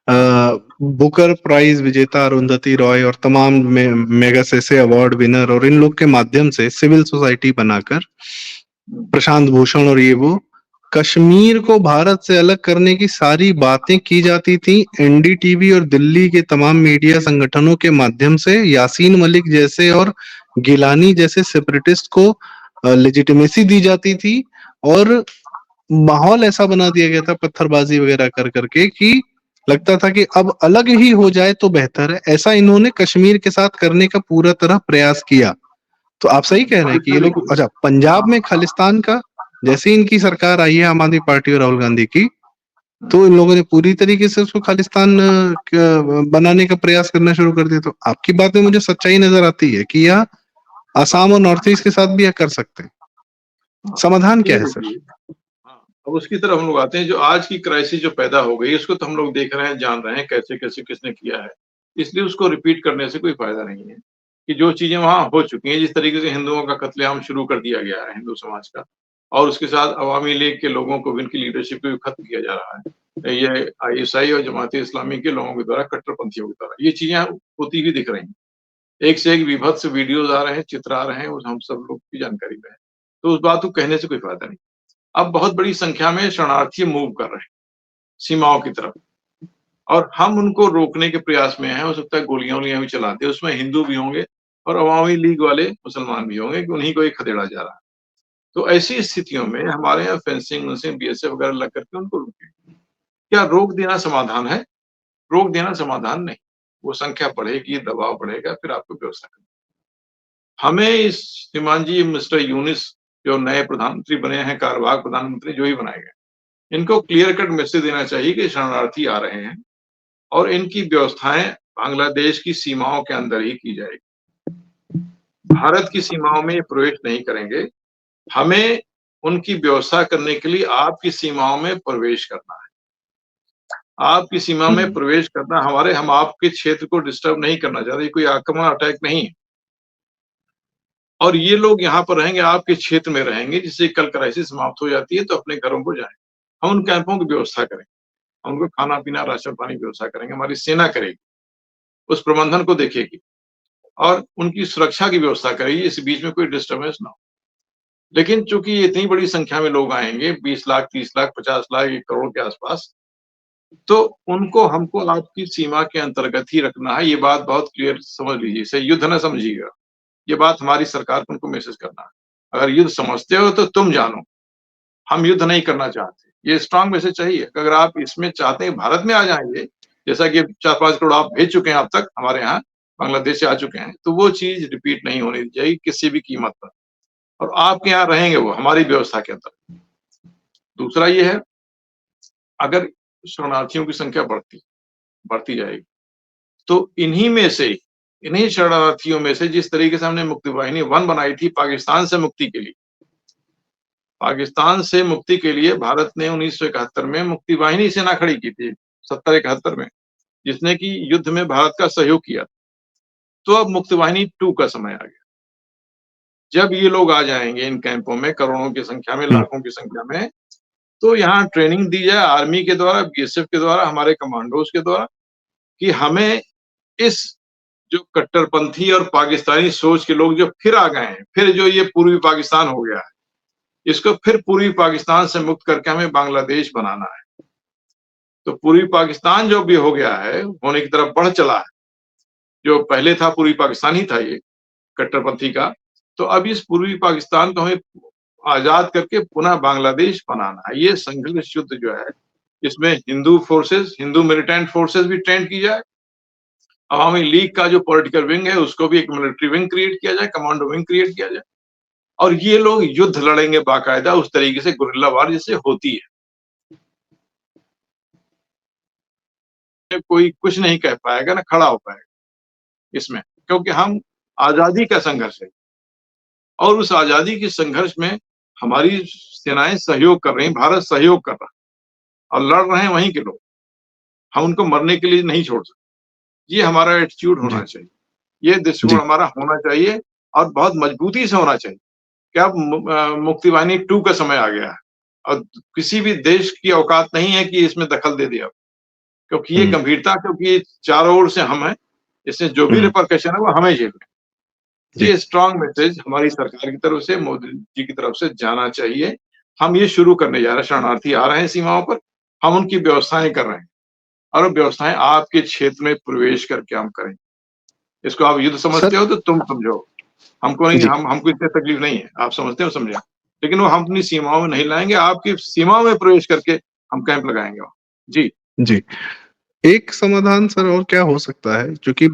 बुकर प्राइज विजेता अरुंधति रॉय और तमाम मेगासेसे अवार्ड विनर और इन लोग के माध्यम से सिविल सोसाइटी बनाकर प्रशांत भूषण और ये वो कश्मीर को भारत से अलग करने की सारी बातें की जाती थी। एनडीटीवी और दिल्ली के तमाम मीडिया संगठनों के माध्यम से यासीन मलिक जैसे और गिलानी जैसे सेपरेटिस्ट को लेजिटिमेसी दी जाती थी और माहौल ऐसा बना दिया गया था पत्थरबाजी वगैरह कर करके कि लगता था कि अब अलग ही हो जाए तो बेहतर है। ऐसा इन्होंने कश्मीर के साथ करने का पूरा तरह प्रयास किया। तो आप सही कह रहे हैं कि ये लोग, अच्छा, पंजाब में खालिस्तान का, जैसे इनकी सरकार आई है आम आदमी पार्टी और राहुल गांधी की, तो इन लोगों ने पूरी तरीके से उसको खालिस्तान बनाने का प्रयास करना शुरू कर दिया। तो आपकी बात में मुझे सच्चाई नजर आती है कि यह असम और नॉर्थ ईस्ट के साथ भी यह कर सकते हैं। समाधान क्या है सर?
अब उसकी तरफ हम लोग आते हैं, जो आज की क्राइसिस जो पैदा हो गई, उसको तो हम लोग देख रहे हैं, जान रहे हैं कैसे-कैसे किसने किया है। इसलिए उसको रिपीट करने से कोई फ़ायदा नहीं है, कि जो चीज़ें वहाँ हो चुकी हैं, जिस तरीके से हिंदुओं का कत्लेआम शुरू कर दिया गया है, हिंदू समाज का, और उसके साथ अवामी लीग के लोगों को भी, उनकी लीडरशिप को भी खत्म किया जा रहा है। ये आईएसआई और जमात-ए-इस्लामी के लोगों के द्वारा, कट्टरपंथियों के द्वारा, ये चीज़ें होती हुई दिख रही हैं। एक से एक विभत्स वीडियोज़ आ रहे हैं, चित्र आ रहे हैं, वो हम सब लोग की जानकारी में है। तो उस बात को कहने से कोई फ़ायदा नहीं। अब बहुत बड़ी संख्या में शरणार्थी मूव कर रहे हैं, सीमाओं की तरफ, और हम उनको रोकने के प्रयास में हैं। हो सकता है गोलियाँ-वोलियाँ भी चला दें, उसमें हिंदू भी होंगे और अवामी लीग वाले मुसलमान भी होंगे, कि उन्हीं को ही खदेड़ा जा रहा है। तो ऐसी स्थितियों में हमारे यहाँ फेंसिंग-वेंसिंग, बीएसएफ वगैरह लग करके उनको रोकें। क्या रोक देना समाधान है? रोक देना समाधान नहीं। वो संख्या बढ़ेगी, दबाव बढ़ेगा, फिर आपको व्यवस्था करनी। हमें इस श्रीमान जी मिस्टर यूनुस, जो नए प्रधानमंत्री बने हैं, कार्यवाहक प्रधानमंत्री जो ही बनाए गए, इनको क्लियर कट मैसेज देना चाहिए कि शरणार्थी आ रहे हैं और इनकी व्यवस्थाएं बांग्लादेश की सीमाओं के अंदर ही की जाएगी। भारत की सीमाओं में ये प्रवेश नहीं करेंगे। हमें उनकी व्यवस्था करने के लिए आपकी सीमाओं में प्रवेश करना है। आपकी सीमा में प्रवेश करना, हम आपके क्षेत्र को डिस्टर्ब नहीं करना चाहते, कोई आक्रमण अटैक नहीं है। और ये लोग यहाँ पर रहेंगे, आपके क्षेत्र में रहेंगे, जिससे कल क्राइसिस समाप्त हो जाती है तो अपने घरों को जाएँ। हम उन कैंपों की व्यवस्था करेंगे, हम उनको खाना-पीना, राशन-पानी की व्यवस्था करेंगे, हमारी सेना करेगी, उस प्रबंधन को देखेगी और उनकी सुरक्षा की व्यवस्था करेगी, इस बीच में कोई डिस्टर्बेंस ना हो। लेकिन चूँकि इतनी बड़ी संख्या में लोग आएँगे, 20 लाख, 30 लाख, 50 लाख, 1 करोड़ के आस-पास, तो उनको हमको आपकी सीमा के अंतर्गत ही रखना है। ये बात बहुत क्लियर समझ लीजिए, इसे युद्ध ना समझिएगा। ये बात हमारी सरकार को उनको मैसेज करना है। अगर युद्ध समझते हो तो तुम जानो, हम युद्ध नहीं करना चाहते। ये स्ट्रॉन्ग मैसेज चाहिए। अगर आप इसमें चाहते हैं भारत में आ जाएँगे, जैसा कि 4-5 करोड़ आप भेज चुके हैं अब तक हमारे यहाँ, बांग्लादेश से आ चुके हैं, तो वो चीज़ रिपीट नहीं होनी चाहिए किसी भी कीमत पर, और आपके यहाँ रहेंगे वो हमारी व्यवस्था के अंदर। दूसरा ये है, अगर शरणार्थियों की संख्या बढ़ती जाएगी, तो इन्हीं शरणार्थियों में से, जिस तरीके से हमने मुक्ति वाहिनी 1 बनाई थी पाकिस्तान से मुक्ति के लिए, पाकिस्तान से मुक्ति के लिए भारत ने 1971 में मुक्ति वाहिनी सेना खड़ी की थी, 70-71 में, जिसने कि युद्ध में भारत का सहयोग किया। तो अब मुक्ति वाहिनी 2 का समय आ गया। जब ये लोग आ जाएँगे इन कैंपों में, करोड़ों की संख्या में, लाखों की संख्या में, तो यहाँ ट्रेनिंग दी जाए आर्मी के द्वारा, बीएसएफ के द्वारा, हमारे कमांडोज के द्वारा, कि हमें इस जो कट्टरपंथी और पाकिस्तानी सोच के लोग जो फिर आ गए हैं, फिर जो ये पूर्वी पाकिस्तान हो गया है, इसको फिर पूर्वी पाकिस्तान से मुक्त करके हमें बांग्लादेश बनाना है। तो पूर्वी पाकिस्तान जो भी हो गया है, होने की तरफ बढ़ चला है, जो पहले था पूर्वी पाकिस्तान ही था ये, कट्टरपंथी का, तो अब इस पूर्वी पाकिस्तान को हमें आज़ाद करके पुनः बांग्लादेश बनाना है। ये संघर्ष युद्ध जो है, इसमें Hindu forces, Hindu militant forces भी ट्रेन की जाए, अवामी लीग का जो पॉलिटिकल विंग है, उसको भी एक मिलिट्री विंग क्रिएट किया जाए, कमांडो विंग क्रिएट किया जाए, और ये लोग युद्ध लड़ेंगे बाकायदा, उस तरीके से गुरिल्ला वार जैसे होती है। कोई कुछ नहीं कह पाएगा, ना खड़ा हो पाएगा इसमें, क्योंकि हम आज़ादी का संघर्ष है, और उस आज़ादी के संघर्ष में हमारी सेनाएँ सहयोग कर रही हैं, भारत सहयोग कर रहा है और लड़ रहे हैं वहीं के लोग। हम उनको मरने के लिए नहीं छोड़ सकते। ये हमारा एटीट्यूड
जी,
होना चाहिए। ये दृष्टिकोण
जी,
हमारा होना चाहिए, और बहुत मजबूती से होना चाहिए कि अब मुक्ति वाहिनी 2 का समय आ गया है, और किसी भी देश की औकात नहीं है कि इसमें दखल दे दे अब। क्योंकि ये
हुँ,
गंभीरता, क्योंकि चारों ओर से हम हैं, इसमें जो भी
हुँ,
रिपरकशन है वो हमें झेलने हैं।
जी,
ये स्ट्रॉन्ग मैसेज हमारी सरकार की तरफ से, मोदी जी की तरफ से जाना चाहिए। हम ये शुरू करने जा रहे हैं, शरणार्थी आ रहे हैं सीमाओं पर, हम उनकी व्यवस्थाएँ कर रहे हैं, और वो व्यवस्थाएँ आपके क्षेत्र में प्रवेश करके हम करेंगे। इसको आप युद्ध
सर
समझते हो तो तुम समझो, हमको नहीं,
जी,
हमको इतनी तकलीफ नहीं है, आप समझते हो समझे। लेकिन वो हम अपनी सीमाओं में नहीं लाएँगे, आपकी सीमाओं में प्रवेश करके हम कैंप लगाएँगे वहाँ। जी।
जी। एक समाधान सर और क्या हो सकता है? क्योंकि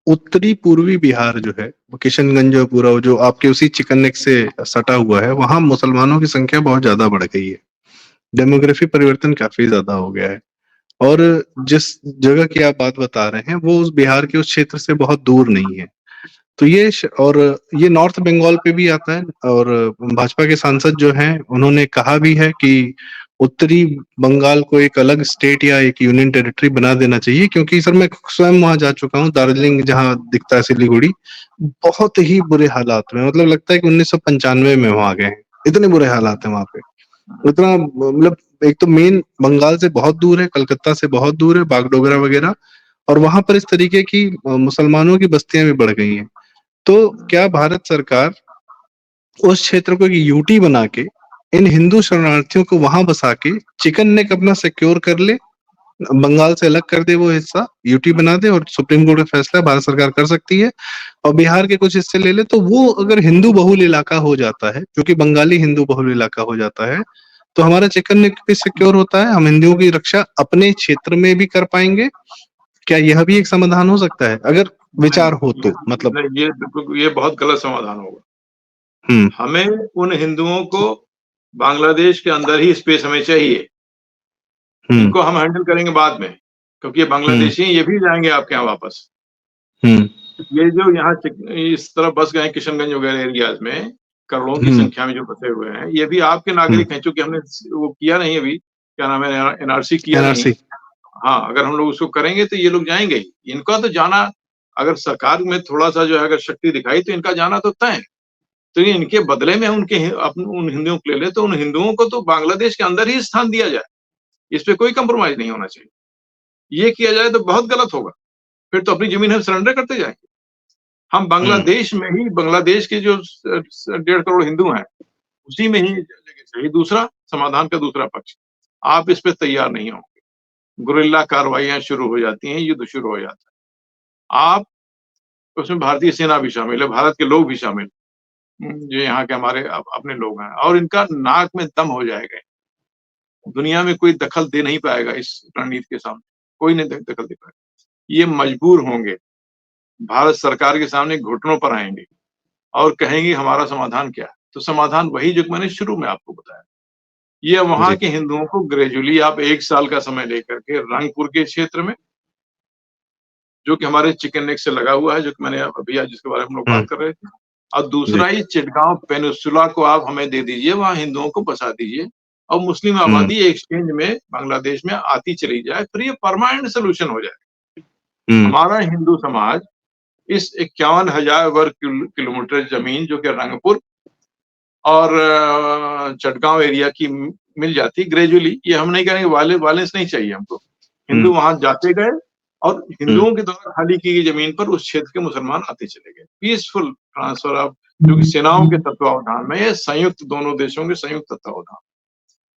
उत्तरी पूर्वी बिहार जो है, वो किशनगंज जो पूरा वो जो आपके उसी चिकन नेक से सटा हुआ है, वहाँ मुसलमानों की संख्या बहुत ज़्यादा बढ़ गई है। डेमोग्राफी परिवर्तन काफ़ी ज़्यादा हो गया है और जिस जगह की आप बात बता रहे हैं, वो उस बिहार के उस क्षेत्र से बहुत दूर नहीं है। तो और ये नॉर्थ बंगाल पे भी आता है, और भाजपा के सांसद जो हैं उन्होंने कहा भी है कि उत्तरी बंगाल को एक अलग स्टेट या एक यूनियन टेरिटरी बना देना चाहिए, क्योंकि सर मैं स्वयं वहां जा चुका हूँ, दार्जिलिंग जहाँ दिखता है सिलीगुड़ी, बहुत ही बुरे हालात में, मतलब लगता है कि 1995 में वहां गए हैं, इतने बुरे हालात हैं वहां पे। इतना मतलब एक तो मेन बंगाल से बहुत दूर है, कलकत्ता से बहुत दूर है, बागडोगरा वगैरह, और वहां पर इस तरीके की मुसलमानों की बस्तियां भी बढ़ गई हैं। तो क्या भारत सरकार उस क्षेत्र को एक यूटी बना के इन हिंदू शरणार्थियों को वहां बसा के चिकन नेक अपना सिक्योर कर ले, बंगाल से अलग कर दे, वो हिस्सा यूटी बना दे, और सुप्रीम कोर्ट का फैसला भारत सरकार कर सकती है, और बिहार के कुछ हिस्से ले ले, तो वो अगर हिंदू बहुल इलाका हो जाता है, क्योंकि बंगाली हिंदू बहुल इलाका हो जाता है, तो हमारा चिकन नेक भी सिक्योर होता है, हम हिंदुओं की रक्षा अपने क्षेत्र में भी कर पाएंगे। क्या यह भी एक समाधान हो सकता है, अगर विचार हो तो? मतलब
नहीं, ये बिल्कुल, ये बहुत गलत समाधान होगा।
हम्म
हमें उन हिंदुओं को बांग्लादेश के अंदर ही स्पेस हमें चाहिए। इनको हम हैंडल करेंगे बाद में, क्योंकि ये बांग्लादेशी ये भी जाएंगे आपके यहाँ वापस। ये जो यहाँ इस तरफ बस गए किशनगंज वगैरह एरियाज में, करोड़ों की संख्या में जो बसे हुए हैं, ये भी आपके नागरिक हैं, चूंकि हमने वो किया नहीं अभी, क्या नाम है, एनआरसी किया नहीं।
एनआरसी।
हाँ, अगर हम लोग उसको करेंगे तो ये लोग जाएंगे ही। इनका तो जाना, अगर सरकार में थोड़ा सा जो है अगर शक्ति दिखाई तो इनका जाना तो तय है। तो ये इनके बदले में उन हिंदुओं को ले ले, तो उन हिंदुओं को तो बांग्लादेश के अंदर ही स्थान दिया जाए, इस पे कोई कंप्रोमाइज नहीं होना चाहिए। ये किया जाए तो बहुत गलत होगा, फिर तो अपनी जमीन हम सरेंडर करते जाएंगे। हम बांग्लादेश में ही, बांग्लादेश के जो 1.5 करोड़ हिंदू हैं उसी में ही जगह चाहिए। दूसरा समाधान का दूसरा पक्ष, आप इस पे तैयार नहीं होंगे, गुरिल्ला कार्रवाइयां शुरू हो जाती हैं, युद्ध शुरू हो जाता है। आप उसमें भारतीय सेना भी शामिल है, भारत के लोग भी शामिल, जो यहाँ के हमारे अपने लोग हैं, और इनका नाक में दम हो जाएगा। दुनिया में कोई दखल दे नहीं पाएगा इस रणनीति के सामने, कोई नहीं दखल दे पाएगा। ये मजबूर होंगे, भारत सरकार के सामने घुटनों पर आएंगे और कहेंगे हमारा समाधान क्या है। तो समाधान वही जो मैंने शुरू में आपको बताया। ये वहां के हिंदुओं को ग्रेजुअली आप 1 साल का समय लेकर के रंगपुर के क्षेत्र में, जो कि हमारे चिकन नेक से लगा हुआ है, जो कि मैंने अभी जिसके बारे में हम लोग बात कर रहे थे, और दूसरा ही चिटगांव पेनिनसुला को आप हमें दे दीजिए, वहां हिंदुओं को बसा दीजिए, और मुस्लिम आबादी एक्सचेंज में बांग्लादेश में आती चली जाए, फिर ये परमानेंट सोल्यूशन हो जाए। हमारा हिंदू समाज इस 51,000 वर्ग किलोमीटर जमीन जो कि रंगपुर और चटगांव एरिया की मिल जाती ग्रेजुअली, ये हम नहीं करेंगे, वायलेंस नहीं चाहिए हमको। हिंदू वहां जाते गए और हिंदुओं के द्वारा खाली की गई जमीन पर उस क्षेत्र के मुसलमान आते चले गए। पीसफुल ट्रांसफर ऑफ, जो कि सेनाओं के तत्वावधान में, ये संयुक्त, दोनों देशों के संयुक्त तत्वावधान,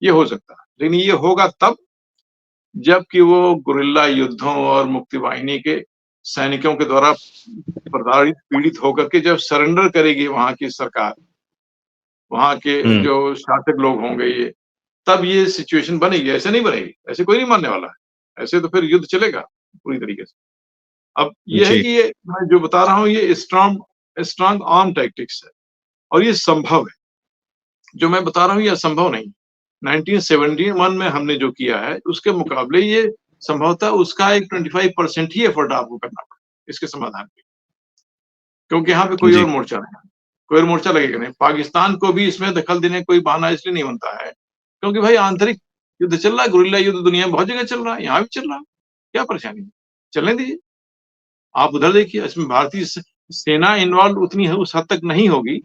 ये हो सकता है। लेकिन ये होगा तब जबकि वो गुरिल्ला युद्धों और मुक्ति वाहिनी के सैनिकों के द्वारा प्रताड़ित, पीड़ित होकर के जब सरेंडर करेगी वहां की सरकार, वहां के जो शासक लोग होंगे, ये तब ये सिचुएशन बनेगी। ऐसे नहीं बनेगी, ऐसे कोई नहीं मानने वाला है, ऐसे तो फिर युद्ध चलेगा पूरी तरीके से। अब ये है कि ये मैं जो बता रहा हूँ ये स्ट्रांग आर्म टैक्टिक्स है, और ये संभव है। जो मैं बता रहा हूँ ये असंभव नहीं। 1971 में हमने जो किया है उसके मुकाबले ये संभवतः उसका एक 25% ही एफर्ट आपको करना पड़ेगा इसके समाधान के, क्योंकि यहाँ पे कोई और मोर्चा नहीं, कोई और मोर्चा लगेगा नहीं। पाकिस्तान को भी इसमें दखल देने कोई बहाना इसलिए नहीं बनता है क्योंकि भाई आंतरिक युद्ध चल रहा है, गुरिल्ला युद्ध दुनिया में बहुत जगह चल रहा है, यहाँ भी चल रहा है, क्या परेशानी है, चलने दीजिए। आप उधर देखिए, इसमें भारतीय सेना इन्वॉल्व उतनी है उस हद तक नहीं होगी,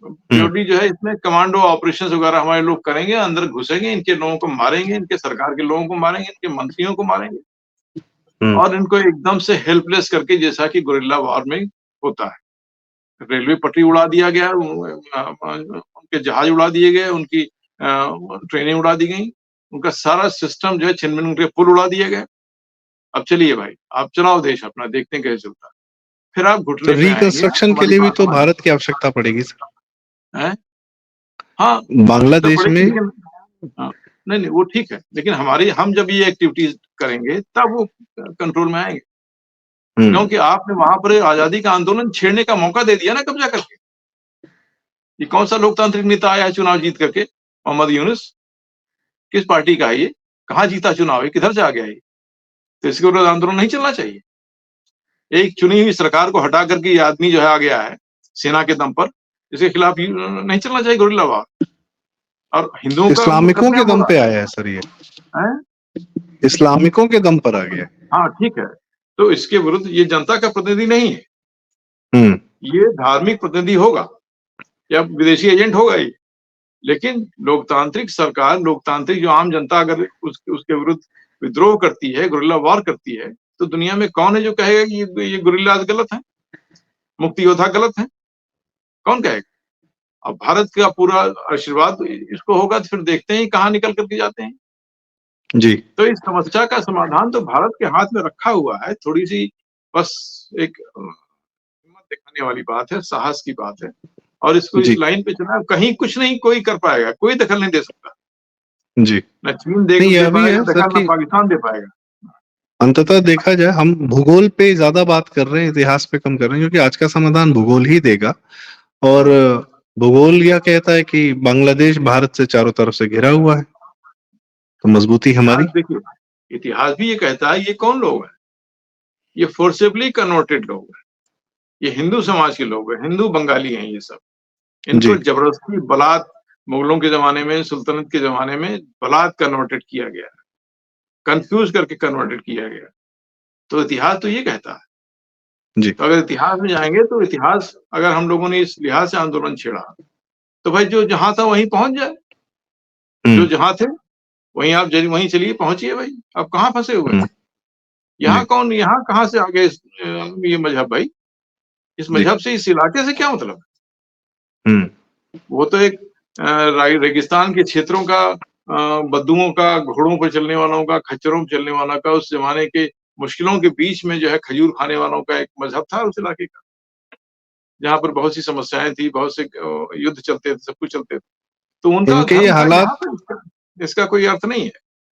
प्योरली जो है इसमें कमांडो ऑपरेशंस वगैरह हमारे लोग करेंगे, अंदर घुसेंगे, इनके लोगों को मारेंगे, इनके सरकार के लोगों को मारेंगे, इनके मंत्रियों को मारेंगे, और इनको एकदम से हेल्पलेस करके, जैसा कि गुरिल्ला वॉर में होता है। रेलवे पटरी उड़ा दिया गया, उनके जहाज उड़ा दिए गए, उनकी ट्रेनें उड़ा दी गई, उनका सारा सिस्टम जो है छिन-मिन, उनके पुल उड़ा दिए गए। अब चलिए भाई, आप चलाओ देश अपना, देखते हैं कैसे चलता है। फिर आप घुटने
तो
पे आएंगे।
रिकंस्ट्रक्शन के लिए भी तो भारत की आवश्यकता पड़ेगी सर।
हाँ,
बांग्लादेश में
नहीं वो ठीक है, लेकिन हम जब ये एक्टिविटीज करेंगे तब वो कंट्रोल में आएंगे, क्योंकि आपने वहां पर आजादी का आंदोलन छेड़ने का मौका दे दिया ना कब्जा करके। ये कौन सा लोकतांत्रिक नेता आया है चुनाव जीत करके? मोहम्मद यूनुस किस पार्टी का है ये? कहाँ जीता चुनाव है? किधर से आ गया ये? तो इसके विरुद्ध आंदोलन नहीं चलना चाहिए। एक चुनी हुई सरकार को हटा करके ये आदमी जो है आ गया है सेना के दम पर, इसके खिलाफ नहीं चलना चाहिए गुरिल्ला वार। और हिंदुओं का
इस्लामिकों के दम पे आया है सर, ये इस्लामिकों के दम पर आ गया।
हाँ ठीक है, तो इसके विरुद्ध ये जनता का प्रतिनिधि नहीं है, ये धार्मिक प्रतिनिधि होगा या विदेशी एजेंट होगा ही। लेकिन लोकतांत्रिक सरकार, लोकतांत्रिक जो आम जनता अगर उसके विरुद्ध विद्रोह करती है, गुरिल्ला वार करती है, तो दुनिया में कौन है जो कहेगा कि ये गुरिल्ला गलत है, मुक्ति योद्धा गलत है? कौन कहेगा? अब भारत का पूरा आशीर्वाद इसको होगा तो फिर देखते हैं कहाँ निकल करके जाते हैं
जी।
तो इस समस्या का समाधान तो भारत के हाथ में रखा हुआ है। थोड़ी सी बस एक हिम्मत दिखाने वाली बात है, साहस की बात है, और इसको इस लाइन पे चलना, कहीं कुछ नहीं कोई कर पाएगा, कोई दखल नहीं दे सकता
जी।
न चीन दे पाएगा दखल, न पाकिस्तान दे पाएगा।
अंततः देखा जाए हम भूगोल पे ज्यादा बात कर रहे हैं, इतिहास पे कम कर रहे हैं, क्योंकि आज का समाधान भूगोल ही देगा। और भूगोल यह कहता है कि बांग्लादेश भारत से चारों तरफ से घिरा हुआ है, तो मजबूती हमारी।
देखिए, इतिहास भी ये कहता है, ये कौन लोग हैं? ये फोर्सेबली कन्वर्टेड लोग हैं, ये हिंदू समाज के लोग हैं, हिंदू बंगाली हैं ये सब। इनको जबरदस्ती बलात् मुगलों के जमाने में, सुल्तनत के जमाने में बलात् कन्वर्टेड किया गया, कंफ्यूज करके कन्वर्टेड किया गया। तो इतिहास तो ये कहता है जी। तो अगर इतिहास में जाएंगे तो इतिहास, अगर हम लोगों ने इस लिहाज से आंदोलन छेड़ा तो भाई जो जहां था वहीं पहुंच जाए, जो जहां थे वहीं आप वहीं चलिए, पहुंचिए भाई। आप कहाँ फंसे हुए हैं? यहाँ कौन, यहाँ कहाँ से आगे ये मजहब? भाई इस मजहब से, इस इलाके से क्या मतलब? वो तो एक रेगिस्तान के क्षेत्रों का, बद्दुओं का, घोड़ों पर चलने वालों का, खच्चरों पर चलने वालों का, उस जमाने के मुश्किलों के बीच में जो है खजूर खाने वालों का एक मजहब था उस इलाके का, जहाँ पर बहुत सी समस्याएं थी, बहुत से युद्ध चलते थे, सब कुछ चलते थे। तो उनका
इनके हालात,
इसका कोई अर्थ नहीं है।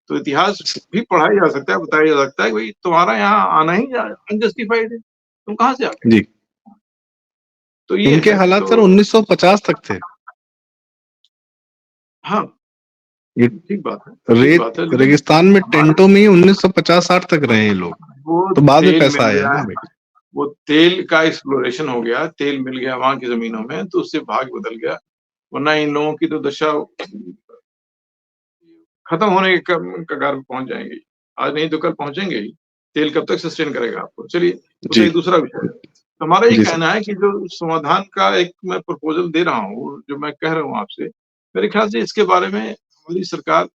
तो इतिहास भी पढ़ा जा सकता है, बताया जा सकता है, भाई तुम्हारा यहाँ आना ही अनजस्टिफाइड है, तुम कहाँ से आ गए?
जी। तो ये इनके हालात सर 1950 तक थे।
हाँ,
ये
ठीक बात है।
रेगिस्तान में टेंटों में ही 1950-60 तक रहे हैं लोग, तो बाद में पैसा आया ना भाई।
वो तेल का एक्सप्लोरेशन हो गया, तेल मिल गया वहां की जमीनों में, तो उससे भाग बदल गया, वरना इन लोगों की तो दशा खत्म होने के कगार पे पहुंच जाएंगे। आज नहीं तो कल पहुंचेंगे ही। तेल कब तक सस्टेन करेगा आपको? चलिए, तो एक दूसरा विषय है। हमारा ये कहना है कि जो समाधान का एक मैं प्रपोजल दे रहा हूँ, जो मैं कह रहा हूँ आपसे, मेरे ख्याल से इसके बारे में हमारी सरकार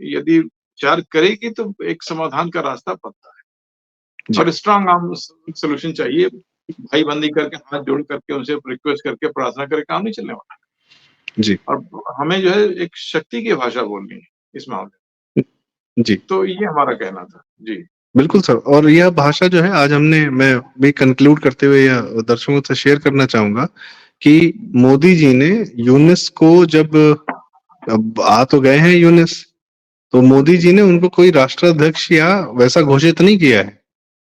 यदि विचार करेगी तो एक समाधान का रास्ता बनता है, और स्ट्रांग आर्म सोल्यूशन चाहिए। भाई बंदी करके, हाथ जोड़ करके, उनसे रिक्वेस्ट करके, प्रार्थना करके काम नहीं चलने वाला जी। और हमें जो है एक शक्ति की भाषा बोलनी है इस मामले में जी। तो ये हमारा कहना था जी। बिल्कुल सर, और यह भाषा जो है आज मैं भी कंक्लूड करते हुए यह दर्शकों से शेयर करना चाहूंगा कि मोदी जी ने यूनिस को, जब अब आ तो गए हैं यूनिस, तो मोदी जी ने उनको कोई राष्ट्राध्यक्ष या वैसा घोषित नहीं किया है।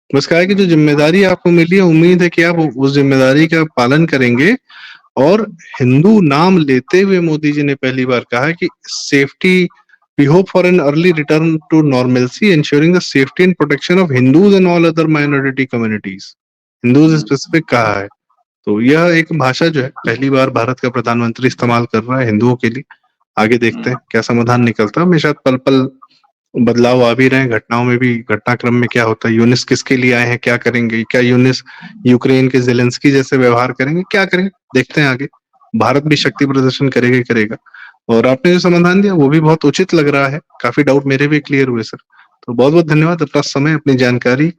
बस कहा है कि जो जिम्मेदारी आपको मिली है, उम्मीद है कि आप उस जिम्मेदारी का पालन करेंगे। और हिंदू नाम लेते हुए मोदी जी ने पहली बार कहा कि safety, we hope for an early return to normalcy, ensuring the safety and protection of Hindus and all other minority communities. Hindus specific कहा है। तो यह एक भाषा जो है पहली बार भारत का प्रधानमंत्री इस्तेमाल कर रहा है हिंदुओं के लिए। आगे देखते हैं क्या समाधान निकलता है। हमें शायद पल पल बदलाव आ भी रहे हैं, घटनाओं में भी, घटनाक्रम में क्या होता है, यूनिस किसके लिए आए हैं, क्या करेंगे, क्या यूनिस यूक्रेन के ज़ेलेंस्की जैसे व्यवहार करेंगे, क्या करेंगे, देखते हैं आगे। भारत भी शक्ति प्रदर्शन करेगा ही करेगा। और आपने जो समाधान दिया वो भी बहुत उचित लग रहा है, काफी डाउट मेरे भी क्लियर हुए सर। तो बहुत बहुत धन्यवाद अपना समय, अपनी जानकारी,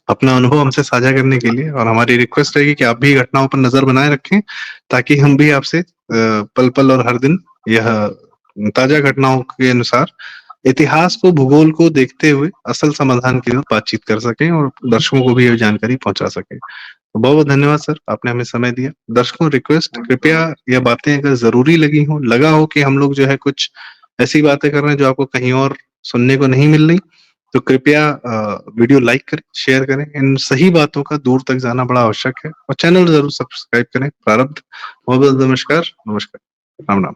अपना अनुभव हमसे साझा करने के लिए। और हमारी रिक्वेस्ट रहेगी कि आप भी घटनाओं पर नजर बनाए रखें, ताकि हम भी आपसे पल पल और हर दिन यह ताजा घटनाओं के अनुसार इतिहास को, भूगोल को देखते हुए असल समाधान की ओर बातचीत कर सकें और दर्शकों को भी यह जानकारी पहुंचा सकें। तो बहुत बहुत धन्यवाद सर, आपने हमें समय दिया। दर्शकों रिक्वेस्ट, कृपया यह बातें अगर जरूरी लगी हो, लगा हो कि हम लोग जो है कुछ ऐसी बातें कर रहे हैं जो आपको कहीं और सुनने को नहीं मिल रही, तो कृपया वीडियो लाइक करें, शेयर करें। इन सही बातों का दूर तक जाना बड़ा आवश्यक है। और चैनल जरूर सब्सक्राइब करें। प्रारब्ध। बहुत बहुत नमस्कार। राम राम।